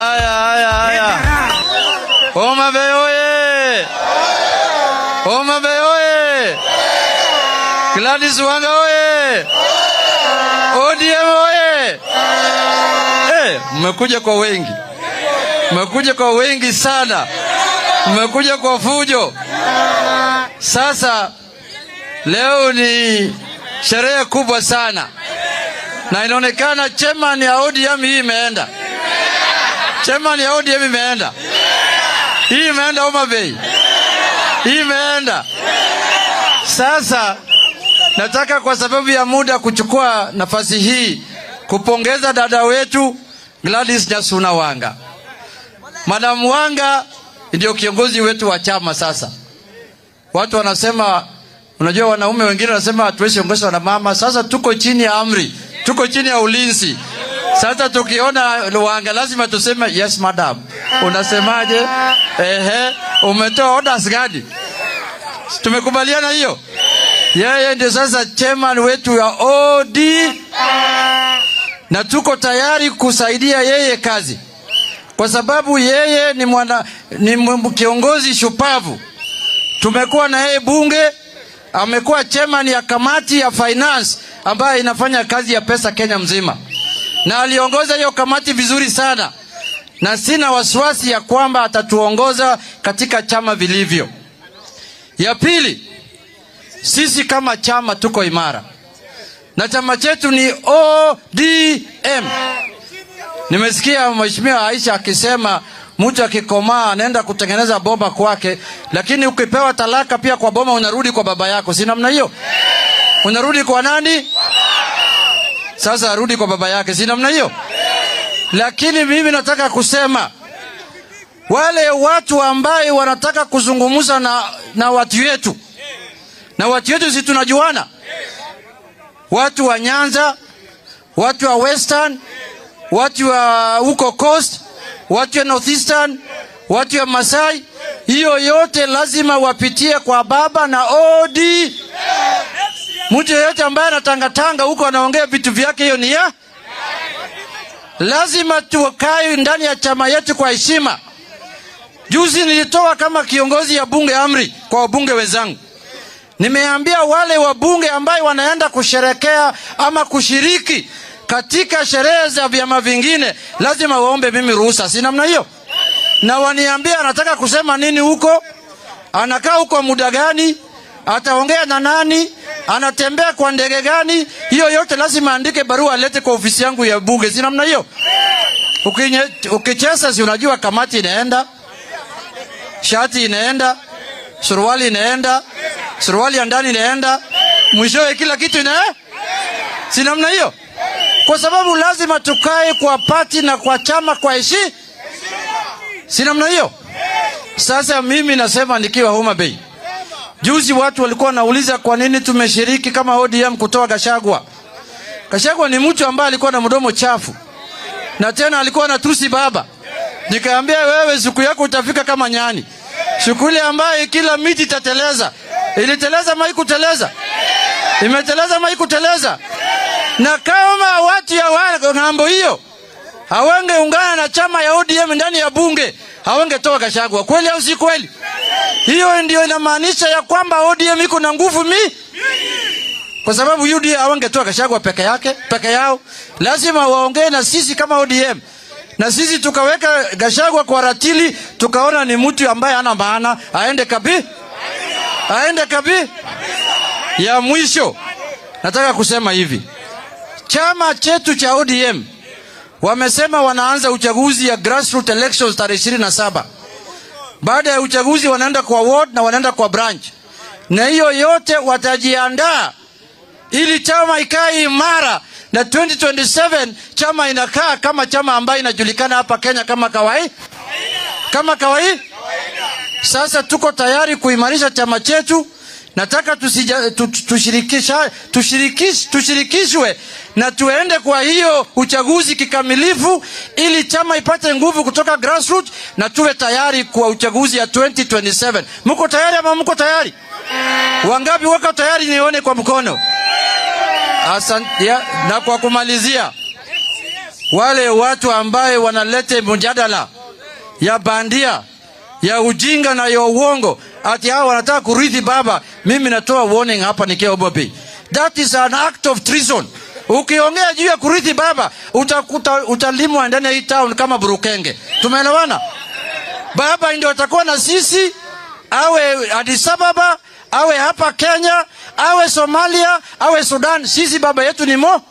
Haya. Homa Bay oye! Homa Bay oye! Gladys Wanga oye! ODM oye! Mmekuja kwa wengi. Mmekuja kwa wengi sana. Mmekuja kwa fujo. Sasa leo ni sherehe kubwa sana. Na inaonekana chairman ya ODM hii imeenda. Chairman ya ODM imeenda. Hii imeenda Homa Bay. Hii imeenda. Sasa nataka kwa sababu ya muda kuchukua nafasi hii kupongeza dada wetu Gladys Nyasuna Wanga. Madam Wanga ndio kiongozi wetu wa chama sasa. Watu wanasema, unajua wanaume wengine wanasema hatuwezi ongozwa na mama. Sasa tuko chini ya amri. Tuko chini ya ulinzi. Sasa tukiona Wanga lazima tuseme yes madam. Unasemaje? Umetoa orders gani? Tumekubaliana hiyo. Yeye ndio sasa chairman wetu ya OD. Na tuko tayari kusaidia yeye kazi. Kwa sababu yeye ni kiongozi shupavu. Tumekuwa na yeye bunge, amekuwa chairman ya kamati ya finance ambayo inafanya kazi ya pesa Kenya mzima. Na aliongoza hiyo kamati vizuri sana. Na sina wasiwasi ya kwamba atatuongoza katika chama vilivyo. Ya pili, sisi kama chama tuko imara. Na chama chetu ni ODM. Nimesikia Mheshimiwa Aisha akisema mtu akikomaa anaenda kutengeneza bomba kwake, lakini ukipewa talaka pia kwa bomba unarudi kwa baba yako. Si namna hiyo? Unarudi kwa nani? Sasa arudi kwa baba yake. Si namna hiyo? Lakini mimi nataka kusema wale watu ambao wanataka kuzungumza na watu wetu. Na watu wetu si tunajuana. Watu wa Nyanza, watu wa Western, watu wa huko Coast, watu wa Northeastern, watu wa Masai, hiyo yote lazima wapitie kwa baba na OD. Mtu yote ambaye anatangatanga huko anaongea vitu vyake, hiyo ni ya lazima tukae ndani ya chama yetu kwa heshima. Juzi nilitoa kama kiongozi ya bunge amri kwa wabunge wenzangu. Nimeambia wale wabunge ambao wanaenda kusherekea ama kushiriki katika sherehe za vyama vingine lazima waombe mimi ruhusa. Si namna hiyo? Na waniambia anataka kusema nini huko, anakaa huko muda gani, ataongea na nani, anatembea kwa ndege gani, hiyo yote lazima andike barua alete kwa ofisi yangu ya bunge. Si namna hiyo? Ukicheza si unajua kamati inaenda, shati inaenda, suruali inaenda, suruali ya ndani inaenda, mwishowe kila kitu si namna hiyo? Kwa sababu lazima tukae kwa party na kwa chama kwa heshima. Si namna hiyo? Sasa mimi nasema nikiwa Homa Bay. Juzi watu walikuwa wanauliza kwa nini tumeshiriki kama ODM kutoa Gachagua. Gachagua ni mtu ambaye alikuwa na mdomo chafu. Na tena alikuwa anatusi baba. Nikaambia wewe siku yako utafika kama nyani. Siku ile ambaye kila miti itateleza. Iliteleza mai kuteleza. Imeteleza mai kuteleza. Na kama watu ya ng'ambo hiyo hawangeungana na chama ya ODM ndani ya bunge, hawangetoa Gachagua. Kweli au si kweli? Hiyo ndio inamaanisha ya kwamba ODM iko na nguvu kwa sababu UDA hawangetoa Gachagua peke yao. Lazima waongee na sisi kama ODM. Na sisi tukaweka Gachagua kwa ratili, tukaona ni mtu ambaye hana maana, aende kabi. Ya mwisho nataka kusema hivi. Chama chetu cha ODM wamesema wanaanza uchaguzi ya grassroots elections tarehe 27. Baada ya uchaguzi wanaenda kwa ward na wanaenda kwa branch. Na hiyo yote watajiandaa ili chama ikae imara, na 2027 chama inakaa kama chama ambayo inajulikana hapa Kenya kama kawaida. Sasa tuko tayari kuimarisha chama chetu. Nataka tushirikishwe na tuende kwa hiyo uchaguzi kikamilifu ili chama ipate nguvu kutoka grassroots na tuwe tayari kwa uchaguzi ya 2027. Mko tayari ama mko tayari? Wangapi wako tayari nione kwa mkono? Asante. Na kwa kumalizia, wale watu ambaye wanaleta mjadala ya bandia, ya ujinga na ya uongo, ati hao wanataka kurithi baba, mimi natoa warning hapa nikiwa Bobi. That is an act of treason. Ukiongea juu ya kurithi baba, utalimwa ndani ya hii town kama burukenge. Tumeelewana? Baba ndio atakuwa na sisi, awe Addis Ababa, awe hapa Kenya, awe Somalia, awe Sudan, sisi baba yetu ni mo.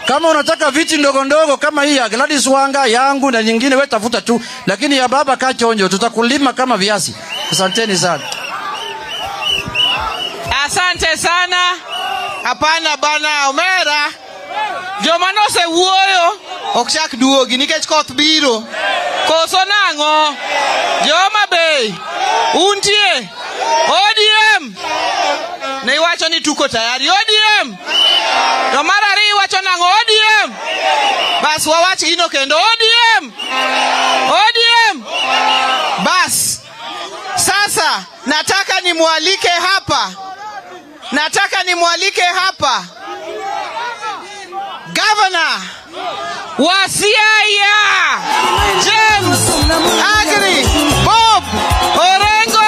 Kama unataka viti ndogo ndogo kama hii ya Gladys Wanga yangu na nyingine, wewe tafuta tu, lakini ya baba kaa chonjo, tutakulima kama viazi. Asanteni sana. Asante sana. Hapana bana Omera. Joma nose wuoyo ok chak duogi nikech koth biro. Koso nang'o? Joma Bay. Untie. ODM. Ne iwacho ni tuko tayari. ODM. To mar ariyo iwacho nang'o? ODM. Bas wawach gino kendo. ODM. ODM. Bas. Sasa nataka nimwalike hapa Governor wa Siaya, James Agri Bob Orengo.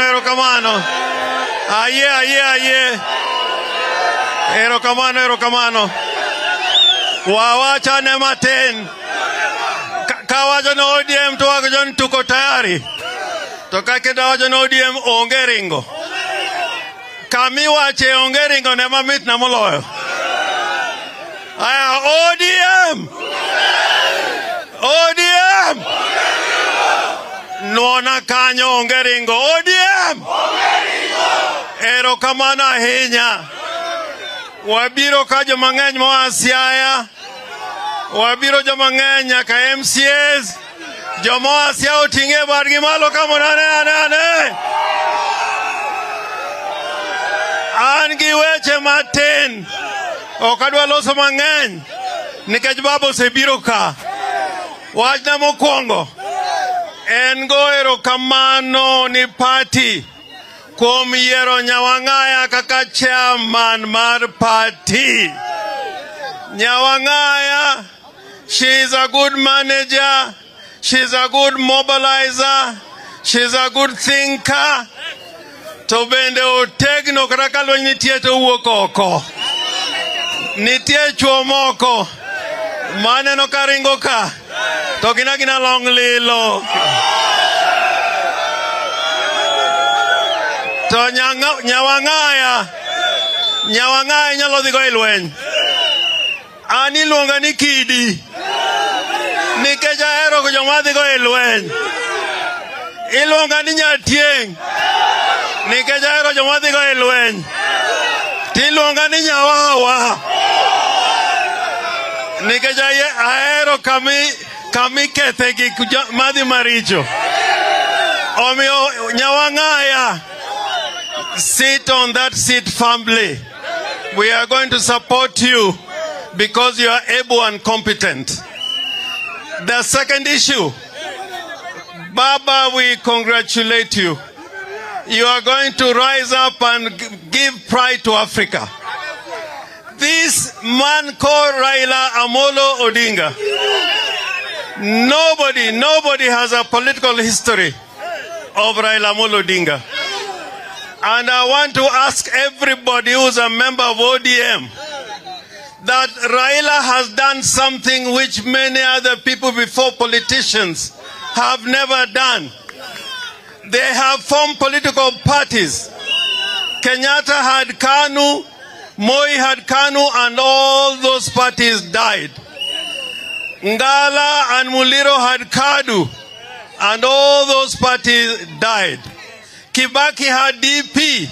Erokamano. Aye. Erokamano. Wawacha ne matin. Kawacho no ODM to wacho tuko tayari. To kakeda wacho no ODM onge ringo. Kami wache onge ringo ne mamit na moloyo. Aya ODM. Nuona kanyo onge ringo. ODM. Erokamano ahinya. Wabiro ka joma ng'eny moa Siaya. Wabiro joma ng'eny nyaka MCAs. Joma Siaya oting'e bargi malo kama ane. An gi weche matin. Ok adwa loso mang'eny nikech baba osebiro ka. Wachna mokwongo en go erokamano ni party kuom yiero Nyawang'aya kaka chairman mar party. Nyawang'aya, she is a good manager, she is a good mobilizer, she is a good thinker. To bende otegno kata ka lweny nitie to wuok oko. Nitie chuo moko maneno karingo ka to gina long lilo. To Nyawang'aya nyalo dhi go e lweny. An iluonga ni Kidi nikech ahero joma dhi go e lweny. Iluonga ni Nyatieng' nikech ahero joma dhi go e lweny. Tiluonga ni Nyawawa nikech ahero kami kethe gik madhi maricho. Omiyo Nyawang'aya, sit on that seat firmly. We are going to support you because you are able and competent. The second issue, Baba, we congratulate you. You are going to rise up and give pride to Africa. This man called Raila Amolo Odinga, nobody has a political history of Raila Amolo Odinga. And I want to ask everybody who's a member of ODM that Raila has done something which many other people before politicians have never done. They have formed political parties. Kenyatta had KANU, Moi had KANU, and all those parties died. Ngala and Muliro had KADU, and all those parties died. Kibaki had DP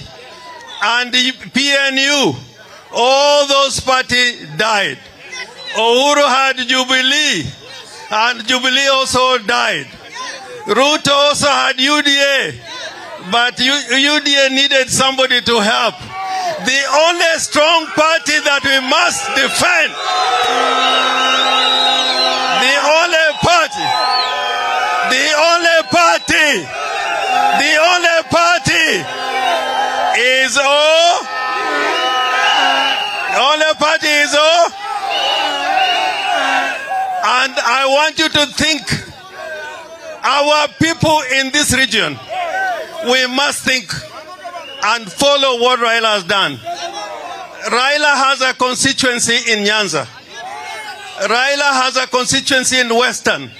and PNU. All those parties died. Uhuru had Jubilee and Jubilee also died. Ruto also had UDA, but UDA needed somebody to help. The only strong party that we must defend, the only party is and I want you to think, our people in this region, we must think and follow what Raila has done. Raila has a constituency in Nyanza. Raila has a constituency in Western.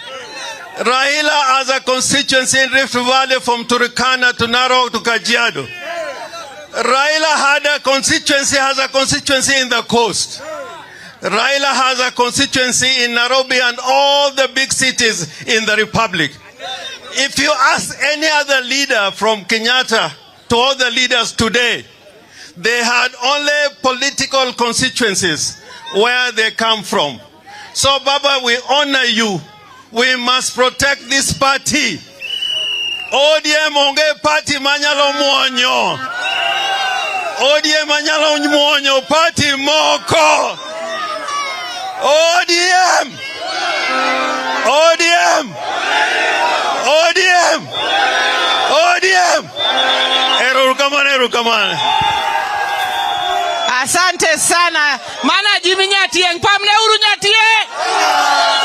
Raila has a constituency in Rift Valley from Turkana to Narok to Kajiado. Raila has a constituency in the coast. Raila has a constituency in Nairobi and all the big cities in the Republic. If you ask any other leader from Kenyatta to all the leaders today, they had only political constituencies where they come from. So, Baba, we honor you. We must protect this party. ODM onge party manyalo muonyo. ODM manyalo muonyo party moko. ODM. Erukamana. Asante sana. Mana jimi nyatieng. Pamne uru nyatieng.